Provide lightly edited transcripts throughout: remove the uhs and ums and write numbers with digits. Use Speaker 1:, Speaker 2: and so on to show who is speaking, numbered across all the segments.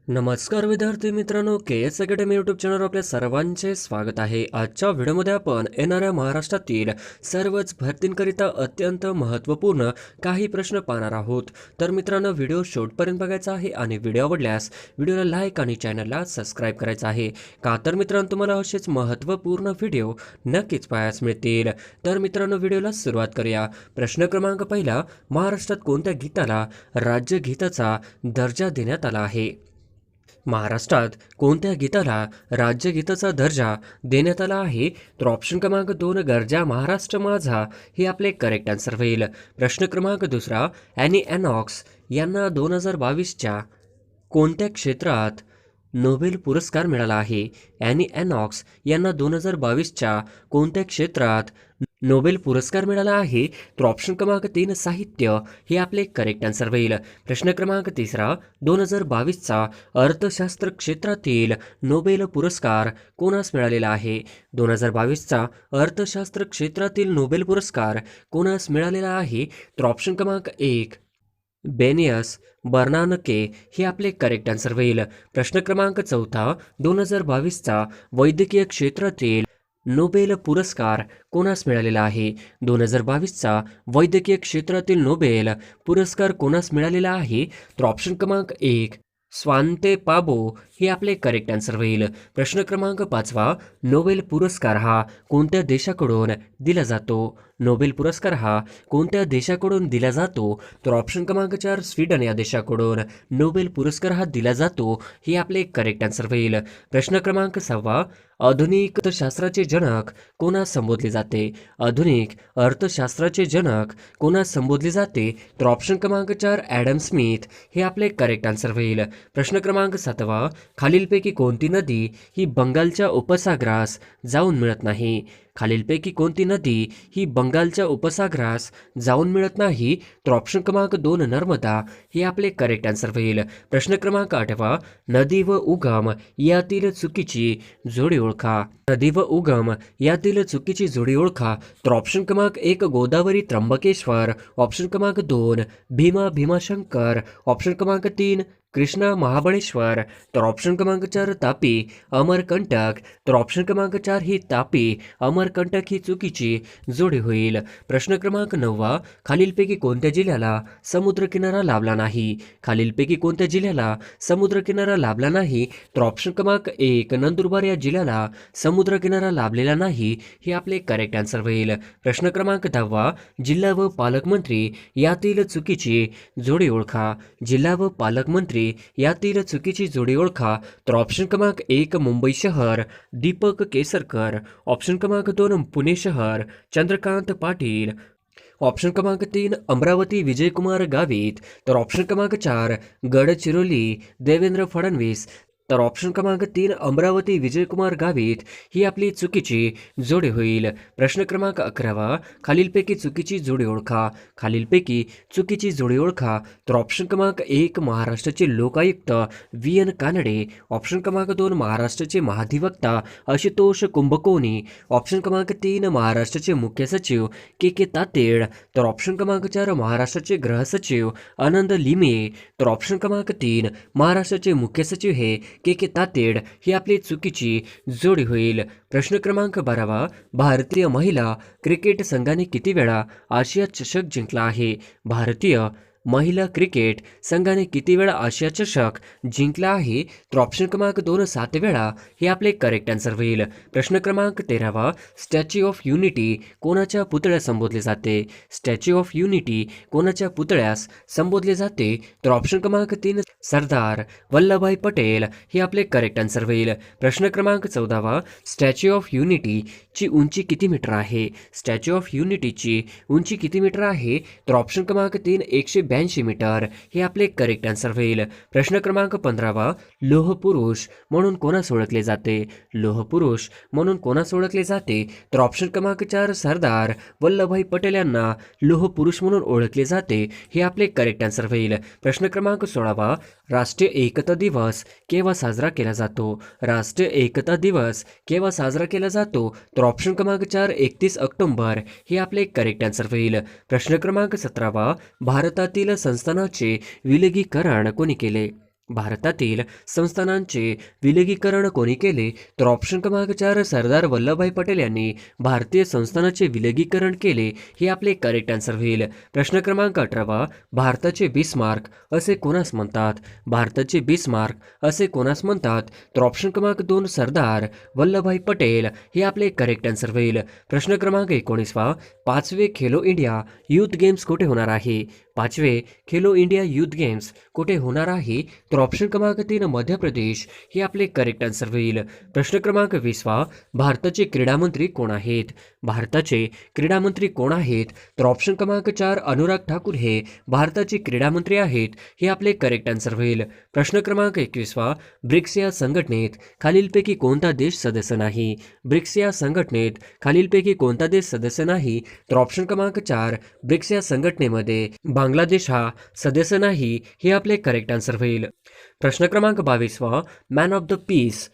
Speaker 1: नमस्कार विद्यार्थी मित्रांनो, के एस अकॅडमी यूट्यूब चॅनलवर आपल्या सर्वांचे स्वागत आहे. आजच्या व्हिडिओमध्ये आपण येणाऱ्या महाराष्ट्रातील सर्वच भरतींकरिता अत्यंत महत्त्वपूर्ण काही प्रश्न पाहणार आहोत. तर मित्रांनो, व्हिडिओ शेवटपर्यंत बघायचा आहे आणि व्हिडिओ आवडल्यास व्हिडिओला लाईक आणि चॅनलला सबस्क्राईब करायचं आहे. का तर मित्रांनो, तुम्हाला असेच महत्त्वपूर्ण व्हिडिओ नक्कीच पाहायला मिळतील. तर मित्रांनो, व्हिडिओला सुरुवात करूया. प्रश्न क्रमांक पहिला, महाराष्ट्रात कोणत्या गीताला राज्यगीताचा दर्जा देण्यात आला आहे? महाराष्ट्रात कोणत्या गीताला राज्यगीताचा दर्जा देण्यात आला आहे? तर ऑप्शन क्रमांक 2, गरजा महाराष्ट्र माझा, हे आपले करेक्ट आन्सर होईल. प्रश्न क्रमांक दुसरा, ॲनी एनॉक्स यांना 2022च्या कोणत्या क्षेत्रात नोबेल पुरस्कार मिळाला आहे? ॲनी एनॉक्स यांना 2022च्या कोणत्या क्षेत्रात नोबेल पुरस्कार मिळाला आहे? तर ऑप्शन क्रमांक 3, साहित्य, हे आपले करेक्ट आन्सर होईल. प्रश्न क्रमांक तिसरा, 2022चा अर्थशास्त्र क्षेत्रातील नोबेल पुरस्कार कोणास मिळालेला आहे? 2022चा अर्थशास्त्र क्षेत्रातील नोबेल पुरस्कार कोणास मिळालेला आहे? तर ऑप्शन क्रमांक 1, बेनियस बर्नानके, हे आपले करेक्ट आन्सर होईल. प्रश्न क्रमांक चौथा, 2022चा वैद्यकीय क्षेत्रातील नोबेल पुरस्कार कोणास मिळालेला आहे? 2022चा वैद्यकीय क्षेत्रातील नोबेल पुरस्कार कोणास मिळालेला आहे? तर ऑप्शन क्रमांक 1, स्वांते पाबो, हे आपले करेक्ट आन्सर होईल. प्रश्न क्रमांक पाचवा, नोबेल पुरस्कार हा कोणत्या देशाकडून दिला जातो? नोबेल पुरस्कार हा कोणत्या देशाकडून दिला जातो? तर ऑप्शन क्रमांक 4, स्वीडन या देशाकडून नोबेल पुरस्कार हा दिला जातो, हे आपले करेक्ट आन्सर होईल. प्रश्न क्रमांक 6, आधुनिक अर्थशास्त्राचे जनक कोणास संबोधले जाते? आधुनिक अर्थशास्त्राचे जनक कोणास संबोधले जाते? तर ऑप्शन क्रमांक 4, ॲडम स्मिथ, हे आपले करेक्ट आन्सर होईल. प्रश्न क्रमांक 7, खालीलपैकी कोणती नदी ही बंगालच्या उपसागरास जाऊन मिळत नाही? खालीलपैकी कोणती नदी ही बंगालच्या उपसागरास जाऊन मिळत नाही? तर ऑप्शन क्रमांक 2, नर्मदा, हे आपले करेक्ट आन्सर होईल. प्रश्न क्रमांक 8, नदी व उगम यातील चुकीची जोडी ओळखा. नदी व उगम यातील चुकीची जोडी ओळखा. तर ऑप्शन क्रमांक 1, गोदावरी त्र्यंबकेश्वर, ऑप्शन क्रमांक 2, भीमा भीमाशंकर, ऑप्शन क्रमांक 3, कृष्णा महाबळेश्वर, तर ऑप्शन क्रमांक 4, तापी अमरकंटक, तर ऑप्शन क्रमांक 4 ही तापी अमरकंटक ही चुकीची जोडी होईल. प्रश्न क्रमांक 9, खालीलपैकी कोणत्या जिल्ह्याला समुद्रकिनारा लाभला नाही? खालीलपैकी कोणत्या जिल्ह्याला समुद्रकिनारा लाभला नाही? तर ऑप्शन क्रमांक 1, नंदुरबार या जिल्ह्याला समुद्रकिनारा लाभलेला नाही, हे आपले करेक्ट आन्सर होईल. प्रश्न क्रमांक 10, जिल्हा व पालकमंत्री यातील चुकीची जोडी ओळखा. जिल्हा व पालकमंत्री यातील चुकीची जोडी ओळखा. तर ऑप्शन क्रमांक 1, मुंबई शहर, दीपक केसरकर, ऑप्शन क्रमांक 2, पुणे शहर, चंद्रकांत पाटील, ऑप्शन क्रमांक 3, अमरावती विजयकुमार गावित, तर ऑप्शन क्रमांक 4, गडचिरोली देवेंद्र फडणवीस, तर ऑप्शन क्रमांक 3, अमरावती विजयकुमार गावित, ही आपली चुकीची जोडी होईल. प्रश्न क्रमांक 11, खालीलपैकी चुकीची जोडी ओळखा. खालीलपैकी चुकीची जोडी ओळखा. तर ऑप्शन क्रमांक 1, महाराष्ट्राचे लोकायुक्त VN कानडे, ऑप्शन क्रमांक 2, महाराष्ट्राचे महाधिवक्ता आशुतोष कुंभकोणी, ऑप्शन क्रमांक 3, महाराष्ट्राचे मुख्य सचिव KK तातेड, तर ऑप्शन क्रमांक 4, महाराष्ट्राचे गृहसचिव आनंद लिमये, तर ऑप्शन क्रमांक 3, महाराष्ट्राचे मुख्य सचिव हे KK तातेड, ही आपली चुकीची जोडी होईल. प्रश्न क्रमांक 12, भारतीय महिला क्रिकेट संघाने किती वेळा आशिया चषक जिंकला आहे? भारतीय महिला क्रिकेट संघाने किती वेळा आशिया चषक जिंकला आहे? तर ऑप्शन क्रमांक 2, 7 वेळा, हे आपले करेक्ट आन्सर होईल. प्रश्न क्रमांक 13, स्टॅच्यू ऑफ युनिटी कोणाच्या पुतळ्यास संबोधले जाते? स्टॅच्यू ऑफ युनिटी कोणाच्या पुतळ्यास संबोधले जाते? तर ऑप्शन क्रमांक 3, सरदार वल्लभभाई पटेल, हे आपले करेक्ट आन्सर होईल. प्रश्न क्रमांक 14, स्टॅच्यू ऑफ युनिटीची उंची किती मीटर आहे? स्टॅच्यू ऑफ युनिटीची उंची किती मीटर आहे? तर ऑप्शन क्रमांक 3, 182 मीटर, हे आपले करेक्ट आन्सर होईल. प्रश्न क्रमांक 15, लोह पुरुष म्हणून कोणास ओळखले जाते? लोह पुरुष म्हणून कोणास ओळखले जाते? तर ऑप्शन क्रमांक 4, सरदार वल्लभभाई पटेल यांना लोह पुरुष म्हणून ओळखले जाते, हे आपले करेक्ट आन्सर होईल. प्रश्न क्रमांक 16, राष्ट्रीय एकता दिवस केव्हा साजरा केला जातो? राष्ट्रीय एकता दिवस केव्हा साजरा केला जातो? तर ऑप्शन क्रमांक 4, 31 ऑक्टोबर, हे आपले करेक्ट आन्सर होईल. प्रश्न क्रमांक 17, भारतातील संस्थानाचे विलगीकरण कोणी केले? भारतातील संस्थानांचे विलगीकरण कोणी केले? तर ऑप्शन क्रमांक 4 सरदार वल्लभभाई पटेल यांनी भारतीय संस्थानाचे विलगीकरण केले. हे आपले करेक्ट आन्सर होईल. प्रश्न क्रमांक 18 भारताचे बिस्मार्क असे कोणास म्हणतात? भारताचे बिस्मार्क असे कोणास म्हणतात? तर ऑप्शन क्रमांक 2 सरदार वल्लभभाई पटेल हे आपले करेक्ट आन्सर होईल. प्रश्न क्रमांक 19 पाचवे खेलो इंडिया युथ गेम्स कुठे होणार आहे? पाचवे खेलो इंडिया युथ गेम्स कुठे होणार आहे? तर ऑप्शन क्रमांक 3 मध्य प्रदेश हे आपले करेक्ट आन्सर होईल. प्रश्न क्रमांक 20 भारताचे क्रीडा मंत्री कोण आहेत? भारताचे क्रीडा मंत्री कोण आहेत? तर ऑप्शन क्रमांक 4 अनुराग ठाकूर हे भारताचे क्रीडा मंत्री आहेत. हे आपले करेक्ट आन्सर होईल. प्रश्न क्रमांक 21 ब्रिक्स या संघटनेत खालीलपैकी कोणता देश सदस्य नाही? ब्रिक्स या संघटनेत खालीलपैकी कोणता देश सदस्य नाही? तर ऑप्शन क्रमांक 4 ब्रिक्स या संघटनेमध्ये बांगलादेश हा सदस्य नाही. हे आपले करेक्ट आन्सर होईल. प्रश्न क्रमांक 22 मॅन ऑफ द पीस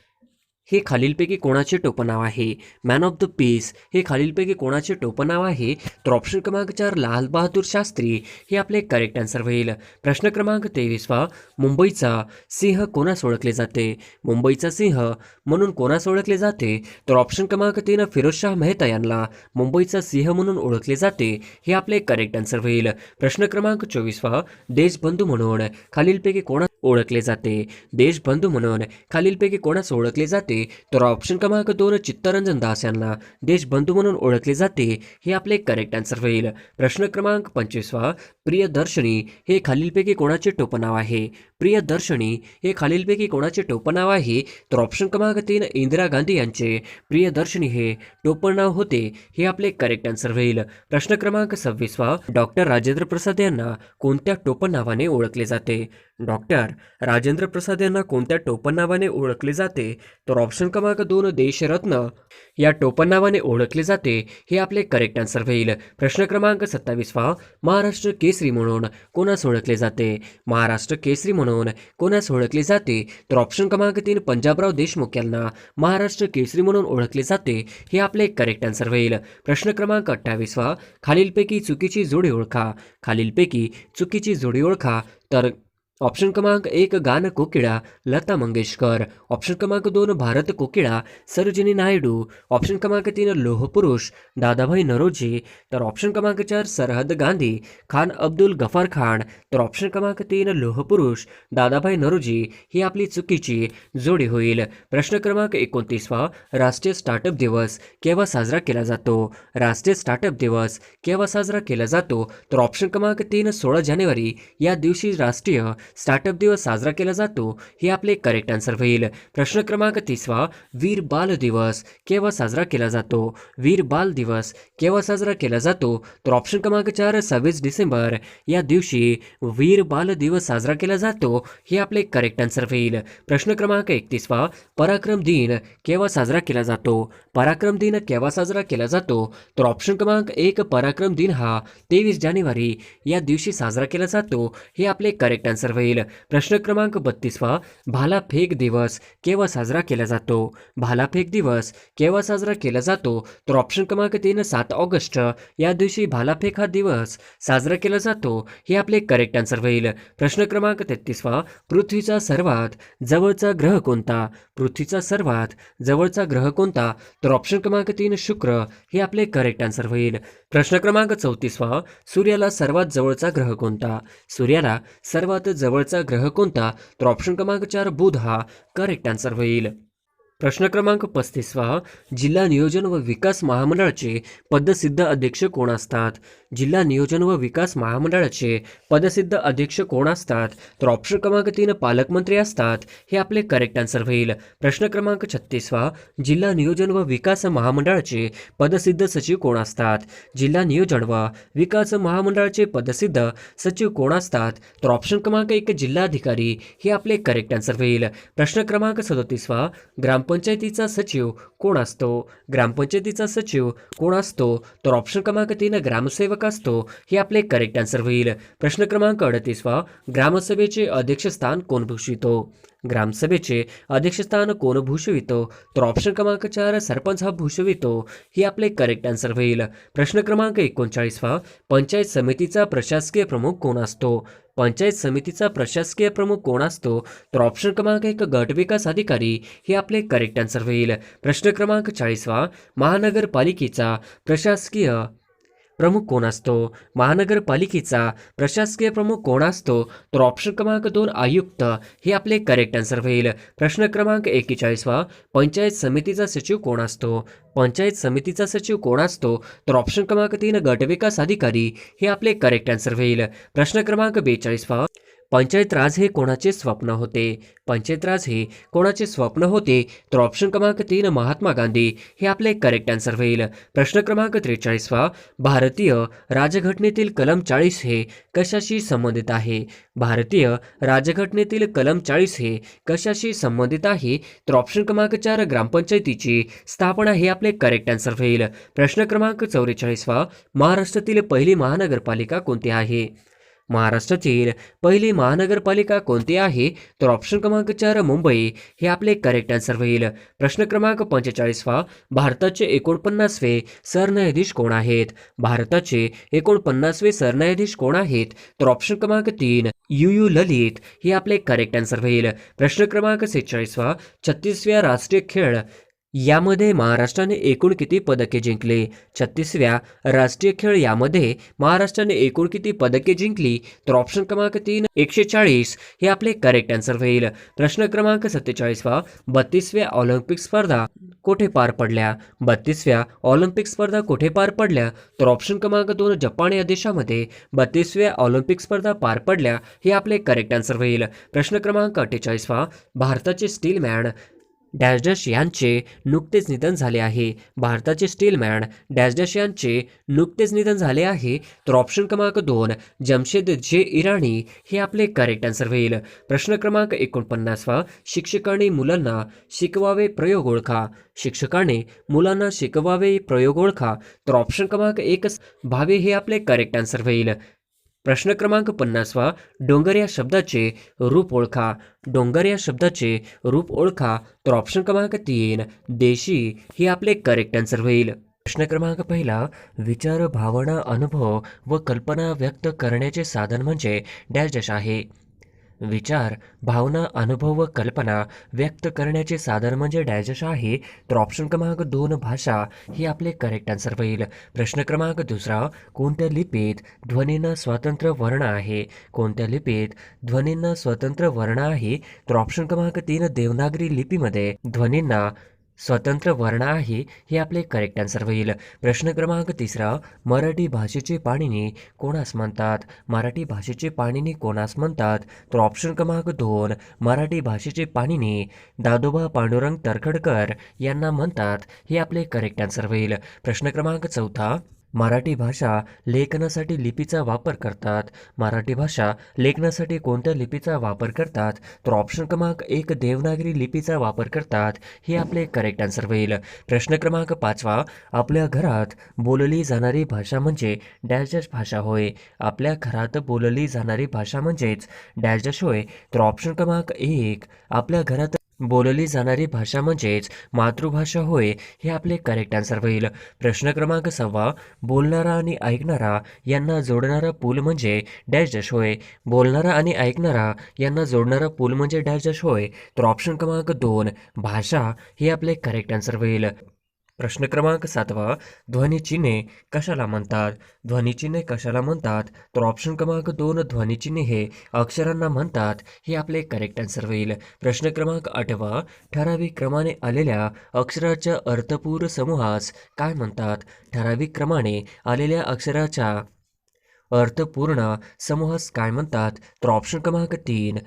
Speaker 1: हे खालीलपैकी कोणाचे टोपणनाव आहे? मॅन ऑफ द पीस हे खालीलपैकी कोणाचे टोपणनाव आहे? तर ऑप्शन क्रमांक 4 लाल बहादूर शास्त्री हे आपले करेक्ट आन्सर होईल. प्रश्न क्रमांक 23 मुंबईचा सिंह कोणास ओळखले जाते? मुंबईचा सिंह म्हणून कोणास ओळखले जाते? तर ऑप्शन क्रमांक 3 फिरोजशाह मेहता यांना मुंबईचा सिंह म्हणून ओळखले जाते. हे आपले करेक्ट आन्सर होईल. प्रश्न क्रमांक 24 देशबंधू म्हणून खालीलपैकी कोणास ओळखले जाते? देशबंधू म्हणून खालीलपैकी कोणास ओळखले जाते? तर ऑप्शन क्रमांक 2 चित्तरंजन दास यांना देशबंधू म्हणून ओळखले जाते. हे आपले करेक्ट आन्सर होईल. प्रश्न क्रमांक 25 प्रियदर्शनी हे खालीलपैकी कोणाचे टोपणनाव आहे? प्रियदर्शनी हे खालीलपैकी कोणाचे टोपणनाव आहे? तर ऑप्शन क्रमांक 3 इंदिरा गांधी यांचे प्रियदर्शनी हे टोपणनाव होते. हे आपले करेक्ट आन्सर होईल. प्रश्न क्रमांक 26 डॉक्टर राजेंद्र प्रसाद यांना कोणत्या टोपणनावाने ओळखले जाते? डॉक्टर राजेंद्र प्रसाद यांना कोणत्या टोपणनावाने ओळखले जाते? तर ऑप्शन क्रमांक 2 देशरत्न या टोपणनावाने ओळखले जाते. हे आपले करेक्ट आन्सर होईल. प्रश्न क्रमांक 27 महाराष्ट्र केसरी म्हणून कोणास ओळखले जाते? महाराष्ट्र केसरी म्हणून कोणास ओळखले जाते? तर ऑप्शन क्रमांक 3 पंजाबराव देशमुख यांना महाराष्ट्र केसरी म्हणून ओळखले जाते. हे आपले करेक्ट आन्सर होईल. प्रश्न क्रमांक 28 खालीलपैकी चुकीची जोडी ओळखा. खालीलपैकी चुकीची जोडी ओळखा. तर ऑप्शन क्रमांक 1 गान कोकिळा लता मंगेशकर. ऑप्शन क्रमांक 2 भारत कोकिळा सरोजिनी नायडू. ऑप्शन क्रमांक 3 लोहपुरुष दादाभाई नरोजी. तर ऑप्शन क्रमांक 4 सरहद गांधी खान अब्दुल गफार खान. तर ऑप्शन क्रमांक 3 लोहपुरुष दादाभाई नरोजी ही आपली चुकीची जोडी होईल. प्रश्न क्रमांक 29 राष्ट्रीय स्टार्टअप दिवस केव्हा साजरा केला जातो? राष्ट्रीय स्टार्टअप दिवस केव्हा साजरा केला जातो? तर ऑप्शन क्रमांक 3 16 जानेवारी या दिवशी राष्ट्रीय स्टार्टअप दिवस साजरा केला जातो. हे आपले करेक्ट आन्सर होईल. प्रश्न क्रमांक 30 वीर बाल दिवस केव्हा साजरा केला जातो? वीर बाल दिवस केव्हा साजरा केला जातो? तर ऑप्शन क्रमांक 4 26 डिसेंबर या दिवशी वीर बाल दिवस साजरा केला जातो. हे आपले करेक्ट आन्सर होईल. प्रश्न क्रमांक 31 पराक्रम दिन केव्हा साजरा केला जातो? पराक्रम दिन केव्हा साजरा केला जातो? तर ऑप्शन क्रमांक 1 पराक्रम दिन हा 23 जानेवारी या दिवशी साजरा केला जातो. हे आपले करेक्ट आन्सर होईल. प्रश्न क्रमांक 32 भालाफेक दिवस केव्हा साजरा केला जातो? भालाफेक दिवस केव्हा साजरा केला जातो? तर ऑप्शन क्रमांक 3 7 ऑगस्ट या दिवशी भालाफेक हा दिवस साजरा केला जातो. हे आपले करेक्ट आन्सर होईल. प्रश्न क्रमांक 33 पृथ्वीचा सर्वात जवळचा ग्रह कोणता? पृथ्वीचा सर्वात जवळचा ग्रह कोणता? तर ऑप्शन क्रमांक 3 शुक्र हे आपले करेक्ट आन्सर होईल. प्रश्न क्रमांक 34 सूर्याला सर्वात जवळचा ग्रह कोणता? सूर्याला सर्वात जवळचा ग्रह कोणता? तर ऑप्शन क्रमांक 4 बुध हा करेक्ट आन्सर होईल. प्रश्न क्रमांक 35 जिल्हा नियोजन व विकास महामंडळाचे पदसिद्ध अध्यक्ष कोण असतात? जिल्हा नियोजन व विकास महामंडळाचे पदसिद्ध अध्यक्ष कोण असतात? तर ऑप्शन क्रमांक 3 पालकमंत्री असतात. हे आपले करेक्ट आन्सर होईल. प्रश्न क्रमांक 36 जिल्हा नियोजन व विकास महामंडळाचे पदसिद्ध सचिव कोण असतात? जिल्हा नियोजन व विकास महामंडळाचे पदसिद्ध सचिव कोण असतात? तर ऑप्शन क्रमांक 1 जिल्हाधिकारी हे आपले करेक्ट आन्सर होईल. प्रश्न क्रमांक 37 ग्रामपंचायतीचा सचिव कोण असतो? ग्रामपंचायतीचा सचिव कोण असतो? तर ऑप्शन क्रमांक 3 ग्रामसेवक असतो. हे आपले करेक्ट आन्सर होईल. प्रश्न क्रमांक 38 ग्रामसभेचे अध्यक्षस्थान कोण भूषितो? ग्रामसभेचे अध्यक्षस्थान कोण भूषवितो? तर ऑप्शन क्रमांक 4 सरपंच हा भूषवितो. ही आपले करेक्ट आन्सर होईल. प्रश्न क्रमांक 39 पंचायत समितीचा प्रशासकीय प्रमुख कोण असतो? पंचायत समितीचा प्रशासकीय प्रमुख कोण असतो? तर ऑप्शन क्रमांक 1 गट विकास अधिकारी. हे आपले करेक्ट आन्सर होईल. प्रश्न क्रमांक 40 महानगरपालिकेचा प्रशासकीय प्रमुख कोण असतो? महानगरपालिकेचा प्रशासकीय प्रमुख कोण असतो? तर ऑप्शन क्रमांक 2 आयुक्त. हे आपले करेक्ट आन्सर होईल. प्रश्न क्रमांक 41 पंचायत समितीचा सचिव कोण असतो? पंचायत समितीचा सचिव कोण असतो? तर ऑप्शन क्रमांक 3 गटविकास अधिकारी. हे आपले करेक्ट आन्सर होईल. प्रश्न क्रमांक 42 पंचायत राज हे कोणाचे स्वप्न होते? पंचायत राज हे कोणाचे स्वप्न होते? तर ऑप्शन क्रमांक 3 महात्मा गांधी. हे आपले करेक्ट आन्सर होईल. प्रश्न क्रमांक 43 भारतीय राजघटनेतील कलम 40 हे कशाशी संबंधित आहे? भारतीय राजघटनेतील कलम 40 हे कशाशी संबंधित आहे? तर ऑप्शन क्रमांक 4 ग्रामपंचायतीची स्थापना. हे आपले करेक्ट आन्सर होईल. प्रश्न क्रमांक 44 महाराष्ट्रातील पहिली महानगरपालिका कोणती आहे? महाराष्ट्रातील पहिली महानगरपालिका कोणती आहे? तर ऑप्शन क्रमांक 4 मुंबई. हे आपले करेक्ट आन्सर होईल. प्रश्न क्रमांक 45 भारताचे 49वे सरन्यायाधीश कोण आहेत? भारताचे 49वे सरन्यायाधीश कोण आहेत? तर ऑप्शन क्रमांक 3 यू ललित. हे आपले करेक्ट आन्सर होईल. प्रश्न क्रमांक 46 36व्या राष्ट्रीय खेळ यामध्ये महाराष्ट्राने एकूण किती पदके जिंकली? 36व्या राष्ट्रीय खेळ यामध्ये महाराष्ट्राने एकूण किती पदके जिंकली? तर ऑप्शन क्रमांक 3 140. हे आपले करेक्ट आन्सर होईल. प्रश्न क्रमांक 47 32व्या ऑलिम्पिक स्पर्धा कोठे पार पडल्या? 32व्या ऑलिम्पिक स्पर्धा कोठे पार पडल्या? तर ऑप्शन क्रमांक 2 जपान या देशामध्ये 32व्या ऑलिम्पिक स्पर्धा पार पडल्या. हे आपले करेक्ट आन्सर होईल. प्रश्न क्रमांक 48 भारताचे स्टीलमॅन डॅश डॅश यांचे नुकतेच निधन झाले आहे. भारताचे स्टीलमॅन डॅश डॅश यांचे नुकतेच निधन झाले आहे. तर ऑप्शन क्रमांक 2 जमशेद जे इराणी. हे आपले करेक्ट आन्सर होईल. प्रश्न क्रमांक 49 शिक्षकांनी मुलांना शिकवावे प्रयोग ओळखा. शिक्षकाने मुलांना शिकवावे प्रयोग ओळखा. तर ऑप्शन क्रमांक 1 भावे. हे आपले करेक्ट आन्सर होईल. प्रश्न क्रमांक 50 डोंगर या शब्दाचे रूप ओळखा. डोंगर या शब्दाचे रूप ओळखा. तर ऑप्शन क्रमांक 3 देशी. हे आपले करेक्ट आन्सर होईल. प्रश्न क्रमांक 1 विचार, भावना, अनुभव व कल्पना व्यक्त करण्याचे साधन म्हणजे डॅश डॅश आहे. विचार, भावना, अनुभव व कल्पना व्यक्त करण्याचे साधन म्हणजे डॅश डॅश आहे. तर ऑप्शन क्रमांक 2 भाषा. हे आपले करेक्ट आन्सर होईल. प्रश्न क्रमांक 2 कोणत्या लिपीत ध्वनींना स्वतंत्र वर्ण आहे? कोणत्या लिपीत ध्वनींना स्वतंत्र वर्ण आहे? तर ऑप्शन क्रमांक 3 देवनागरी लिपीमध्ये ध्वनींना स्वतंत्र वर्ण आहे. हे आपले करेक्ट आन्सर होईल. प्रश्न क्रमांक 3 मराठी भाषेचे पाणिनी कोणास म्हणतात? मराठी भाषेचे पाणिनी कोणास म्हणतात? तर ऑप्शन क्रमांक 2 मराठी भाषेचे पाणिनी दादोबा पांडुरंग तरखडकर यांना म्हणतात. हे आपले करेक्ट आन्सर होईल. प्रश्न क्रमांक 4 मराठी भाषा लेखनासाठी लिपीचा वापर करतात. मराठी भाषा लेखनासाठी कोणत्या लिपीचा वापर करतात? तर ऑप्शन क्रमांक 1 देवनागरी लिपीचा वापर करतात. हे आपले करेक्ट आन्सर होईल. प्रश्न क्रमांक 5 आपल्या घरात बोलली जाणारी भाषा म्हणजे डॅश डॅश भाषा होय. आपल्या घरात बोलली जाणारी भाषा म्हणजेच डॅश डॅश होय. तर ऑप्शन क्रमांक 1 आपल्या घरात बोलली जाणारी भाषा म्हणजेच मातृभाषा होय. हे आपले करेक्ट आन्सर होईल. प्रश्न क्रमांक 6 बोलणारा आणि ऐकणारा यांना जोडणारा पूल म्हणजे डॅश डॅश होय. बोलणारा आणि ऐकणारा यांना जोडणारा पूल म्हणजे डॅश डॅश होय. तर ऑप्शन क्रमांक 2 भाषा. हे आपले करेक्ट आन्सर होईल. प्रश्न क्रमांक 7 ध्वनिचिन्हे कशाला म्हणतात? ध्वनिचिन्हे कशाला म्हणतात? तर ऑप्शन क्रमांक 2 ध्वनिचिन्हे हे अक्षरांना म्हणतात. हे आपले करेक्ट आन्सर होईल. प्रश्न क्रमांक 8 ठराविक क्रमाने आलेल्या अक्षराच्या अर्थपूर्ण समूहास काय म्हणतात? ठराविक क्रमाने आलेल्या अक्षराच्या अर्थपूर्ण समूहास काय म्हणतात? तर ऑप्शन क्रमांक 3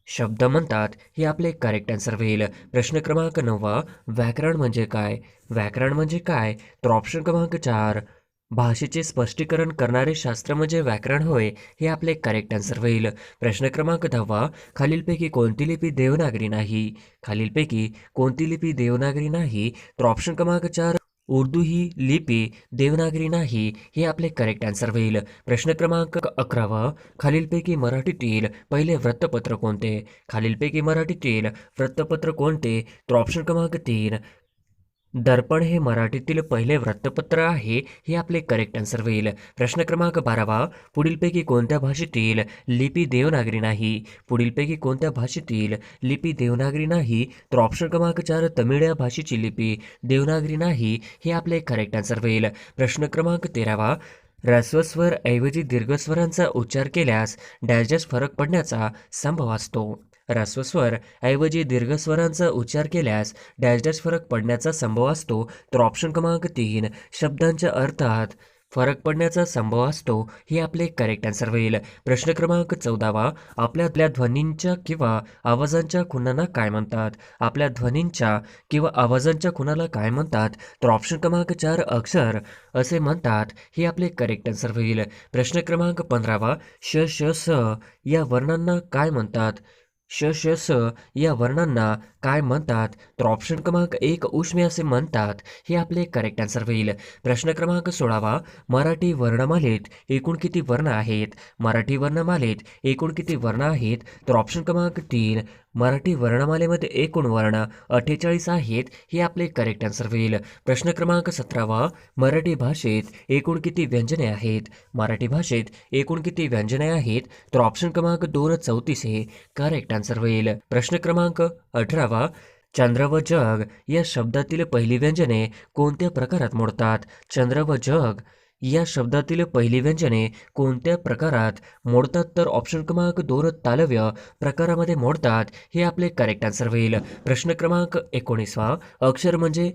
Speaker 1: शब्द म्हणतात. हे आपले करेक्ट आन्सर होईल. प्रश्न क्रमांक 9 व्याकरण म्हणजे काय? व्याकरण म्हणजे काय? तर ऑप्शन क्रमांक 4 भाषेचे स्पष्टीकरण करणारे शास्त्र म्हणजे व्याकरण होय. हे आपले करेक्ट आन्सर होईल. प्रश्न क्रमांक 10 खालीलपैकी कोणती लिपी देवनागरी नाही? खालीलपैकी कोणती लिपी देवनागरी नाही? तर ऑप्शन क्रमांक 4 उर्दू ही लिपी देवनागरी नाही हे आपले करेक्ट आन्सर होईल. प्रश्न क्रमांक 11. खालीलपैकी मराठीतील पहिले वृत्तपत्र कोणते? खालीलपैकी मराठीतील वृत्तपत्र कोणते? तर ऑप्शन क्रमांक 3 दर्पण हे मराठीतील पहिले वृत्तपत्र आहे हे आपले करेक्ट आन्सर होईल. प्रश्न क्रमांक 12. पुढीलपैकी कोणत्या भाषेतील लिपी देवनागरी नाही? पुढीलपैकी कोणत्या भाषेतील लिपी देवनागरी नाही? तर ऑप्शन क्रमांक 4 तमिळ या भाषेची लिपी देवनागरी नाही हे आपले करेक्ट आन्सर होईल. प्रश्न क्रमांक 13. ऱ्हस्वस्वर ऐवजी दीर्घस्वरांचा उच्चार केल्यास डॅश डॅश फरक पडण्याचा संभव असतो. ऱ्हस्वस्वर ऐवजी दीर्घस्वरांचा उच्चार केल्यास डॅश डॅश फरक पडण्याचा संभव असतो. तर ऑप्शन क्रमांक 3 शब्दांच्या अर्थात फरक पडण्याचा संभव असतो हे आपले करेक्ट आन्सर होईल. प्रश्न क्रमांक 14. आपल्या ध्वनींच्या किंवा आवाजांच्या खुणांना काय म्हणतात? आपल्या ध्वनींच्या किंवा आवाजांच्या खुणाला काय म्हणतात? तर ऑप्शन क्रमांक 4 अक्षर असे म्हणतात हे आपले करेक्ट आन्सर होईल. प्रश्न क्रमांक 15. श श स या वर्णांना काय म्हणतात? श श स या वर्णांना काय म्हणतात? तर ऑप्शन क्रमांक 1 उष्मे असे म्हणतात हे आपले करेक्ट आन्सर होईल. प्रश्न क्रमांक 16. मराठी वर्णमालेत एकूण किती वर्ण आहेत? मराठी वर्णमालेत एकूण किती वर्ण आहेत? तर ऑप्शन क्रमांक 3 मराठी वर्णमालेमध्ये एकूण वर्ण 48 आहेत हे आपले करेक्ट आन्सर होईल. प्रश्न क्रमांक 17. मराठी भाषेत एकूण किती व्यंजने आहेत? मराठी भाषेत एकूण किती व्यंजने आहेत? तर ऑप्शन क्रमांक 2 34 हे करेक्ट आन्सर होईल. प्रश्न क्रमांक 18. चंद्र व जग या शब्दातील पहिली व्यंजने कोणत्या प्रकारात मोडतात? चंद्र व जग या शब्दातील पहिली व्यंजने कोणत्या प्रकारात मोडतात? तर ऑप्शन क्रमांक 2 तालव्य प्रकारामध्ये मोडतात हे आपले करेक्ट आन्सर होईल. प्रश्न क्रमांक 19. अक्षर म्हणजे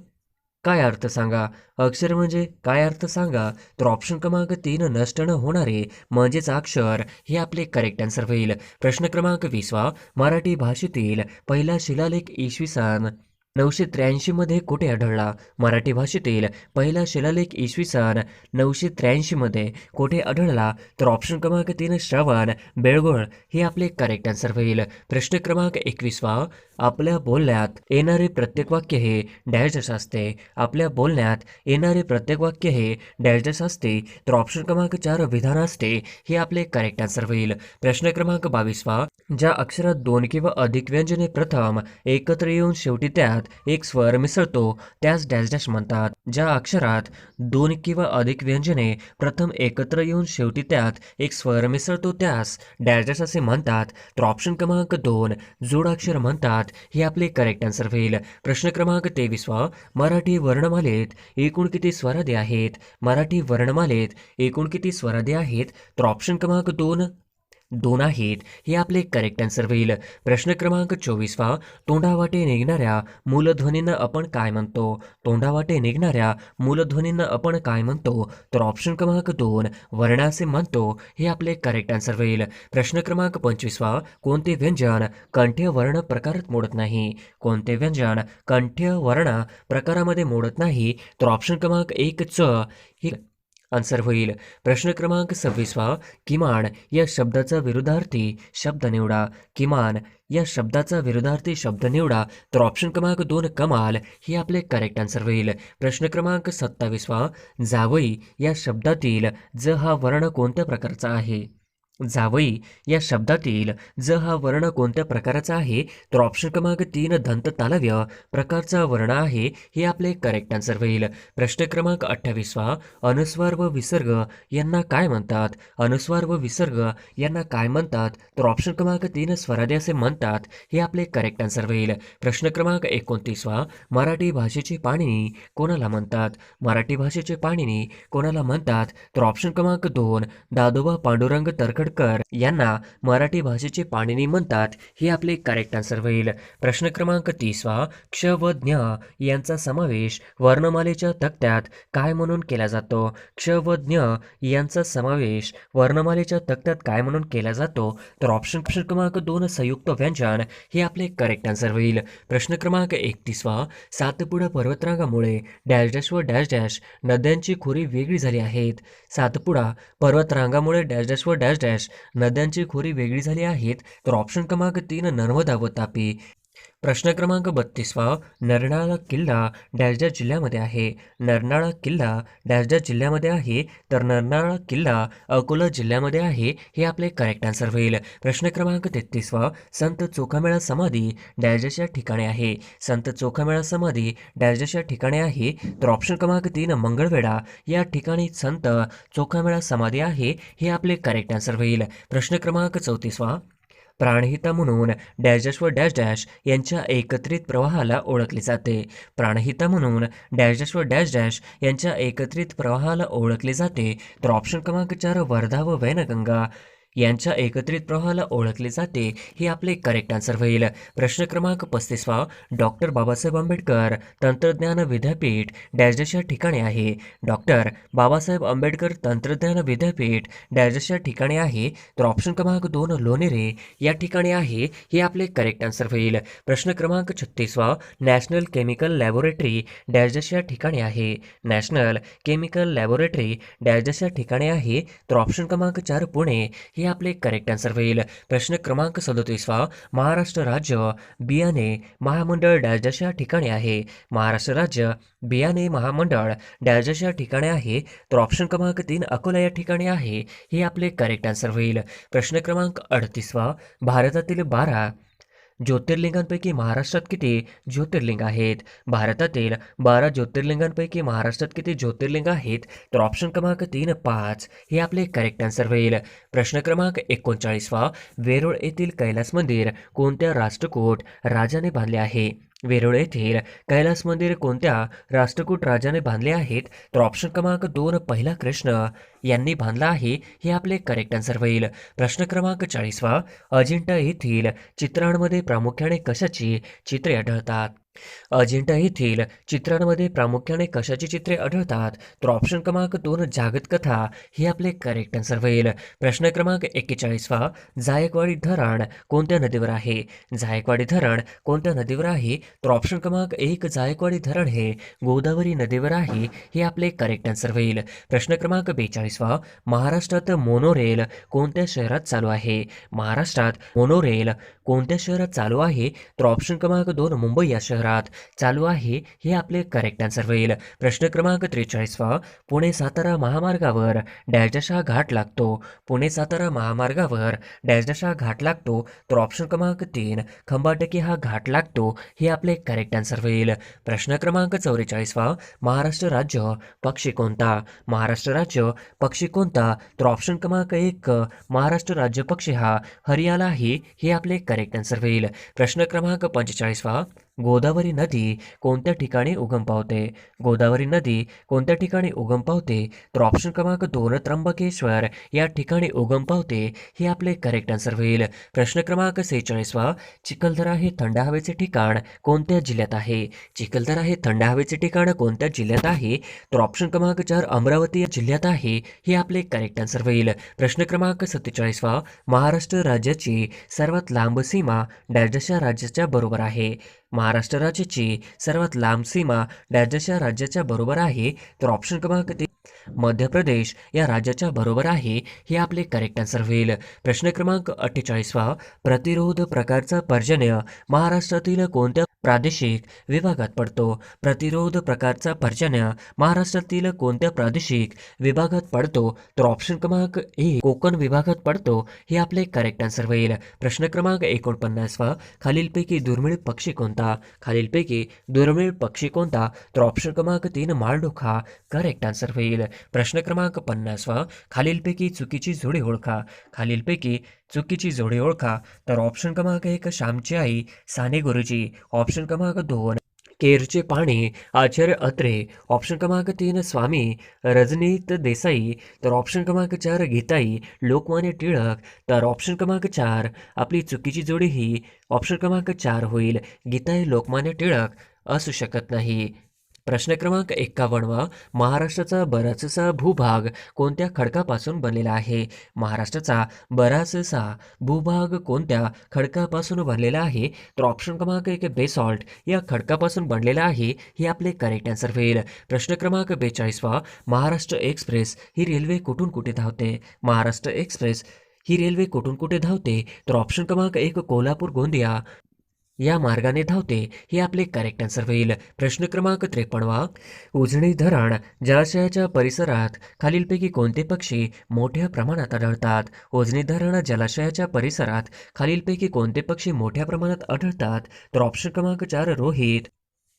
Speaker 1: काय अर्थ सांगा? अक्षर म्हणजे काय अर्थ सांगा? तर ऑप्शन क्रमांक 3 नष्ट न होणारे म्हणजेच अक्षर हे आपले करेक्ट आन्सर होईल. प्रश्न क्रमांक 20. मराठी भाषेतील पहिला शिलालेख इसवी सन 983 मध्ये कुठे आढळला? मराठी भाषेतील पहिला शिलालेख इसवी सन 983 मध्ये कुठे आढळला? तर ऑप्शन क्रमांक 3 श्रवण बेळगोळ हे आपले करेक्ट आन्सर होईल. प्रश्न क्रमांक 21. आपल्या बोलण्यात येणारे प्रत्येक वाक्य हे डॅश डॅश असते. आपल्या बोलण्यात येणारे प्रत्येक वाक्य हे डॅश डॅश असते. तर ऑप्शन क्रमांक 4 विधान असते हे आपले करेक्ट आन्सर होईल. प्रश्न क्रमांक 22. ज्या अक्षरात 2 किंवा अधिक व्यंजने प्रथम एकत्र येऊन शेवटी त्यात एक स्वर मिसळतो त्यास डॅश डॅश म्हणतात. ज्या अक्षरात 2 किंवा अधिक व्यंजने प्रथम एकत्र येऊन शेवटी त्यात एक स्वर मिसळतो त्यास डॅश डॅश असे म्हणतात. तर ऑप्शन क्रमांक 2 जोडाक्षर म्हणतात हे आपले करेक्ट आन्सर होईल. प्रश्न क्रमांक 23. मराठी वर्णमालेत एकूण किती स्वरादी आहेत? मराठी वर्णमालेत एकूण किती स्वरादी आहेत? तर ऑप्शन क्रमांक 2 आहेत हे आपले करेक्ट आन्सर होईल. प्रश्न क्रमांक 24. तोंडावाटे निघणाऱ्या मूलध्वनींना आपण काय म्हणतो? तोंडावाटे निघणाऱ्या मूलध्वनींना आपण काय म्हणतो? तर ऑप्शन क्रमांक 2 वर्ण असे म्हणतो हे आपले करेक्ट आन्सर होईल. प्रश्न क्रमांक 25. कोणते व्यंजन कंठ्य वर्ण प्रकारात मोडत नाही? कोणते व्यंजन कंठ्य वर्ण प्रकारामध्ये मोडत नाही? तर ऑप्शन क्रमांक 1 च हे आन्सर होईल. प्रश्न क्रमांक 26. किमान या शब्दाचा विरुद्धार्थी शब्द निवडा. किमान या शब्दाचा विरुद्धार्थी शब्द निवडा. तर ऑप्शन क्रमांक 2 कमाल हे आपले करेक्ट आन्सर होईल. प्रश्न क्रमांक 27. जावई या शब्दातील ज हा वर्ण कोणत्या प्रकारचा आहे? जावई या शब्दातील ज हा वर्ण कोणत्या प्रकाराचा आहे? तर ऑप्शन क्रमांक 3 दंत तालव्य प्रकारचा वर्ण आहे हे आपले करेक्ट आन्सर होईल. प्रश्न क्रमांक 28. अनुस्वार व विसर्ग यांना काय म्हणतात? अनुस्वार व विसर्ग यांना काय म्हणतात? तर ऑप्शन क्रमांक 3 स्वरादी असे म्हणतात हे आपले करेक्ट आन्सर होईल. प्रश्न क्रमांक 29. मराठी भाषेचे पाणिनी कोणाला म्हणतात? मराठी भाषेचे पाणिनी कोणाला म्हणतात? तर ऑप्शन क्रमांक 2 दादोबा पांडुरंग तरखडकर यांना मराठी भाषेचे पाणिनी म्हणतात हे आपले करेक्ट आन्सर होईल. प्रश्न क्रमांक 30. क्ष व ज्ञ यांचा समावेश वर्णमालेच्या तक्त्यात काय म्हणून केला जातो? क्ष व ज्ञ यांचा समावेश वर्णमालेच्या तक्त्यात काय म्हणून केला जातो? तर ऑप्शन क्रमांक 2 संयुक्त व्यंजन हे आपले करेक्ट आन्सर होईल. प्रश्न क्रमांक 31. सातपुडा पर्वतरांगामुळे डॅश डॅश व डॅश डॅश नद्यांची खोरी वेगळी झाली आहेत. सातपुडा पर्वतरांगामुळे डॅश डॅश व डॅश डॅश नद्यांची खोरी वेगळी झाली आहेत. तर ऑप्शन क्रमांक 3 नर्मदा व तापी प्रश्न क्रमांक 32वा. नरनाळा किल्ला डॅश डॅश जिल्ह्यामध्ये आहे. नरनाळा किल्ला डॅश डॅश जिल्ह्यामध्ये आहे, तर नरनाळा किल्ला अकोला जिल्ह्यामध्ये आहे. हे आपले करेक्ट आन्सर होईल. प्रश्न क्रमांक 33वा. संत चोखामेळा समाधी डॅश डॅश या ठिकाणी आहे. संत चोखामेळा समाधी डॅश डॅश या ठिकाणी आहे, तर ऑप्शन क्रमांक 3 मंगळवेढा या ठिकाणी संत चोखामेळा समाधी आहे. हे आपले करेक्ट आन्सर होईल. प्रश्न क्रमांक 34वा. प्राणहिता म्हणून डॅश डॅश व डॅश डॅश यांच्या एकत्रित प्रवाहाला ओळखले जाते. प्राणहिता म्हणून डॅश डॅश व डॅश डॅश यांच्या एकत्रित प्रवाहाला ओळखले जाते, तर ऑप्शन क्रमांक 4 वर्धा व वैनगंगा यांच्या एकत्रित प्रवाहाला ओळखले जाते. हे आपले करेक्ट आन्सर होईल. प्रश्न क्रमांक 35वा. डॉक्टर बाबासाहेब आंबेडकर तंत्रज्ञान विद्यापीठ डॅश डॅश या ठिकाणी आहे. डॉक्टर बाबासाहेब आंबेडकर तंत्रज्ञान विद्यापीठ डॅश डॅश या ठिकाणी आहे, तर ऑप्शन क्रमांक 2 लोणेरे या ठिकाणी आहे. हे आपले करेक्ट आन्सर होईल. प्रश्न क्रमांक 36वा. National chemical laboratory dash dash या ठिकाणी आहे. National chemical laboratory dash dash या ठिकाणी आहे, तर ऑप्शन क्रमांक 4 पुणे हे आपले करेक्ट आन्सर होईल. प्रश्न क्रमांक 37वा. महाराष्ट्र राज्य बियाणे महामंडळ डॅश डॅश या ठिकाणी आहे. महाराष्ट्र राज्य बियाणे महामंडळ डॅश डॅश या ठिकाणी आहे, तर ऑप्शन क्रमांक 3 अकोला या ठिकाणी आहे. हे आपले करेक्ट आन्सर होईल. प्रश्न क्रमांक 38वा. भारतातील 12 ज्योतिर्लिंगांपैकी महाराष्ट्रात किती ज्योतिर्लिंग आहेत? भारतातील 12 ज्योतिर्लिंगांपैकी महाराष्ट्रात किती ज्योतिर्लिंग आहेत? तर ऑप्शन क्रमांक 3 5 हे आपले करेक्ट आन्सर होईल. प्रश्न क्रमांक 39वा. वेरूळ येथील कैलास मंदिर कोणत्या राष्ट्रकूट राजाने बांधले आहे? वेरूळ येथील कैलास मंदिर कोणत्या राष्ट्रकूट राजाने बांधले आहेत? तर ऑप्शन क्रमांक 2 पहिला कृष्ण यांनी बांधला आहे. हे आपले करेक्ट आन्सर होईल. प्रश्न क्रमांक 40वा. अजिंठा येथील चित्रांमध्ये प्रामुख्याने कशाची चित्रे आढळतात? अजिंठा येथील चित्रांमध्ये प्रामुख्याने कशाची चित्रे आढळतात? तर ऑप्शन क्रमांक 2 जागत कथा हे आपले करेक्ट आन्सर होईल. प्रश्न क्रमांक 41वा. जायकवाडी धरण कोणत्या नदीवर आहे? जायकवाडी धरण कोणत्या नदीवर आहे? तर ऑप्शन क्रमांक 1 जायकवाडी धरण हे गोदावरी नदीवर आहे. हे आपले करेक्ट आन्सर होईल. प्रश्न क्रमांक 42वा. महाराष्ट्रात मोनोरेल कोणत्या शहरात चालू आहे? महाराष्ट्रात मोनोरेल कोणत्या शहरात चालू आहे? तर ऑप्शन क्रमांक 2 मुंबई या शहरात चालू आहे. हे आपले करेक्ट आन्सर होईल. प्रश्न क्रमांक 43वा. पुणे सातारा महामार्गावर डॅश डॅश हा घाट लागतो. पुणे सातारा महामार्गावर डॅश डॅश हा घाट लागतो, तर ऑप्शन क्रमांक 3 खंबाटकी हा घाट लागतो. हे आपले करेक्ट आन्सर होईल. प्रश्न क्रमांक 44वा. महाराष्ट्र राज्य पक्षी कोणता? महाराष्ट्र राज्य पक्षी कोणता? तर ऑप्शन क्रमांक 1 महाराष्ट्र राज्य पक्षी हा हरियाला आहे. हे आपले करेक्ट आन्सर होईल. प्रश्न क्रमांक 45वा. गोदावरी नदी कोणत्या ठिकाणी उगम पावते? गोदावरी नदी कोणत्या ठिकाणी उगम पावते? तर ऑप्शन क्रमांक 2 त्र्यंबकेश्वर या ठिकाणी उगम पावते. हे आपले करेक्ट आन्सर होईल. प्रश्न क्रमांक 46वा. चिखलदरा हे थंड हवेचे ठिकाण कोणत्या जिल्ह्यात आहे? चिखलदरा हे थंड हवेचे ठिकाण कोणत्या जिल्ह्यात आहे? तर ऑप्शन क्रमांक 4 अमरावती या जिल्ह्यात आहे. हे आपले करेक्ट आन्सर होईल. प्रश्न क्रमांक 47वा. महाराष्ट्र राज्याची सर्वात लांब सीमा डॅश डॅश या राज्याच्या बरोबर आहे. महाराष्ट्र राज्याची सर्वात लांब सीमा डॅश डॅश या राज्याच्या बरोबर आहे, तर ऑप्शन क्रमांक 3 मध्य प्रदेश या राज्याच्या बरोबर आहे. हे आपले करेक्ट आन्सर होईल. प्रश्न क्रमांक 48वा. प्रतिरोध प्रकारचा पर्जन्य महाराष्ट्रातील कोणत्या प्रादेशिक विभागात पडतो? प्रतिरोध प्रकारचा पर्जन्य महाराष्ट्रातील कोणत्या प्रादेशिक विभागात पडतो? तर ऑप्शन क्रमांक 1 कोकण विभागात पडतो. हे आपले करेक्ट आन्सर होईल. प्रश्न क्रमांक 49वा. खालीलपैकी दुर्मिळ पक्षी कोणता? खालीलपैकी दुर्मिळ पक्षी कोणता? तर ऑप्शन क्रमांक 3 माळढोक करेक्ट आन्सर होईल. प्रश्न क्रमांक 50वा. खालीलपैकी चुकीची जोडी ओळखा. खालीलपैकी चुकीची जोडी ओळखा. तर ऑप्शन क्रमांक 1 श्यामची आई साने गुरुजी. ऑप्शन क्रमांक 2 केरचे पाणी आचार्य अत्रे. ऑप्शन क्रमांक 3 स्वामी रजनीत देसाई. तर ऑप्शन क्रमांक 4 गीताई लोकमान्य टिळक. तर ऑप्शन क्रमांक 4 आपली चुकीची जोडी ही ऑप्शन क्रमांक 4 होईल. गीताई लोकमान्य टिळक असू शकत नाही. प्रश्न क्रमांक 51वा. महाराष्ट्राचा बराचसा भूभाग कोणत्या खडकापासून बनलेला आहे? महाराष्ट्राचा बराचसा भूभाग कोणत्या खडकापासून बनलेला आहे? तर ऑप्शन क्रमांक 1 बेसॉल्ट या खडकापासून बनलेला आहे. हे आपले करेक्ट आन्सर होईल. प्रश्न क्रमांक 42वा. महाराष्ट्र एक्सप्रेस ही रेल्वे कुठून कुठे धावते? महाराष्ट्र एक्सप्रेस ही रेल्वे कुठून कुठे धावते? तर ऑप्शन क्रमांक 1 कोल्हापूर गोंदिया. या मार्गाने धावते हे आपले करेक्ट आन्सर होईल. प्रश्न क्रमांक 53. उजनी धरण जलाशयाच्या परिसरात खालीलपैकी कोणते पक्षी मोठ्या प्रमाणात आढळतात? उजनी धरण जलाशयाच्या परिसरात खालीलपैकी कोणते पक्षी मोठ्या प्रमाणात आढळतात? तर ऑप्शन क्रमांक 4 रोहित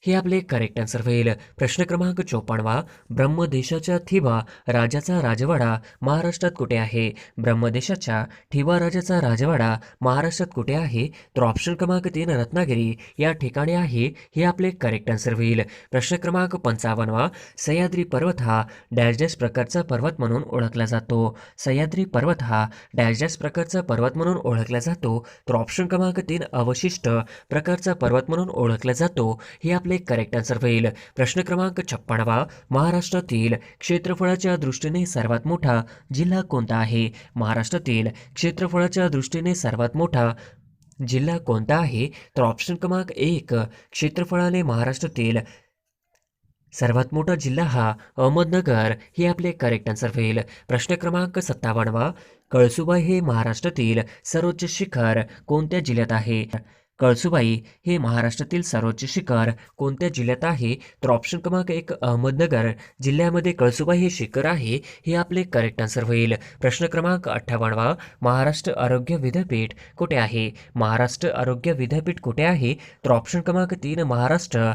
Speaker 1: हे आपले करेक्ट आन्सर होईल. प्रश्न क्रमांक 54. ब्रह्मदेशाच्या थिबा राजाचा राजवाडा महाराष्ट्रात कुठे आहे? ब्रह्मदेशाच्या थिबा राजाचा राजवाडा महाराष्ट्रात कुठे आहे? तर ऑप्शन क्रमांक 3 रत्नागिरी या ठिकाणी आहे हे आपले करेक्ट आन्सर होईल. प्रश्न क्रमांक 55. सह्याद्री पर्वत हा डॅश डॅश प्रकारचा पर्वत म्हणून ओळखला जातो. सह्याद्री पर्वत हा डॅश डॅश प्रकारचा पर्वत म्हणून ओळखला जातो. तर ऑप्शन क्रमांक 3 अवशिष्ट प्रकारचा पर्वत म्हणून ओळखला जातो हे आपले करेक्ट आन्सर होईल. प्रश्न क्रमांक 56. महाराष्ट्रातील क्षेत्रफळाच्या दृष्टीने सर्वात मोठा जिल्हा कोणता आहे? महाराष्ट्रातील क्षेत्रफळाच्या दृष्टीने सर्वात मोठा जिल्हा कोणता आहे? तर ऑप्शन क्रमांक 1 क्षेत्रफळाने महाराष्ट्रातील सर्वात मोठा जिल्हा हा अहमदनगर हे आपले करेक्ट आन्सर होईल. प्रश्न क्रमांक 57. कळसुबाई हे महाराष्ट्रातील सर्वोच्च शिखर कोणत्या जिल्ह्यात आहे? कळसुबाई हे महाराष्ट्रातील सर्वोच्च शिखर कोणत्या जिल्ह्यात आहे? तर ऑप्शन क्रमांक 1 अहमदनगर जिल्ह्यामध्ये कळसुबाई हे शिखर आहे हे आपले करेक्ट आन्सर होईल. प्रश्न क्रमांक 58. महाराष्ट्र आरोग्य विद्यापीठ कुठे आहे? महाराष्ट्र आरोग्य विद्यापीठ कुठे आहे? तर ऑप्शन क्रमांक 3 महाराष्ट्र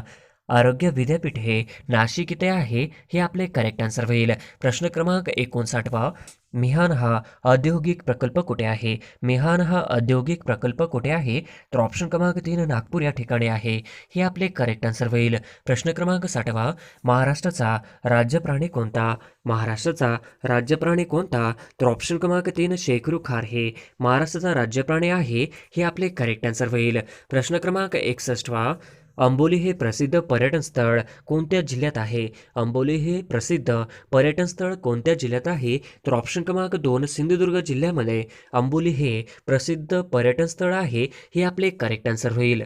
Speaker 1: आरोग्य विद्यापीठ हे नाशिक इथे आहे हे आपले करेक्ट आन्सर होईल. प्रश्न क्रमांक 59. मिहान हा औद्योगिक प्रकल्प कुठे आहे? मिहान हा औद्योगिक प्रकल्प कुठे आहे? तर ऑप्शन क्रमांक 3 नागपूर या ठिकाणी आहे हे आपले करेक्ट आन्सर होईल. प्रश्न क्रमांक 60. महाराष्ट्राचा राज्य प्राणी कोणता? महाराष्ट्राचा राज्य प्राणी कोणता? तर ऑप्शन क्रमांक 3 शेकरू खार हे महाराष्ट्राचा राज्य प्राणी आहे हे आपले करेक्ट आन्सर होईल. प्रश्न क्रमांक 61. अंबोली हे प्रसिद्ध पर्यटन स्थळ कोणत्या जिल्ह्यात आहे? अंबोली हे प्रसिद्ध पर्यटन स्थळ कोणत्या जिल्ह्यात आहे? तर ऑप्शन क्रमांक 2 सिंधुदुर्ग जिल्ह्यामध्ये अंबोली हे प्रसिद्ध पर्यटन स्थळ आहे हे आपले करेक्ट आन्सर होईल.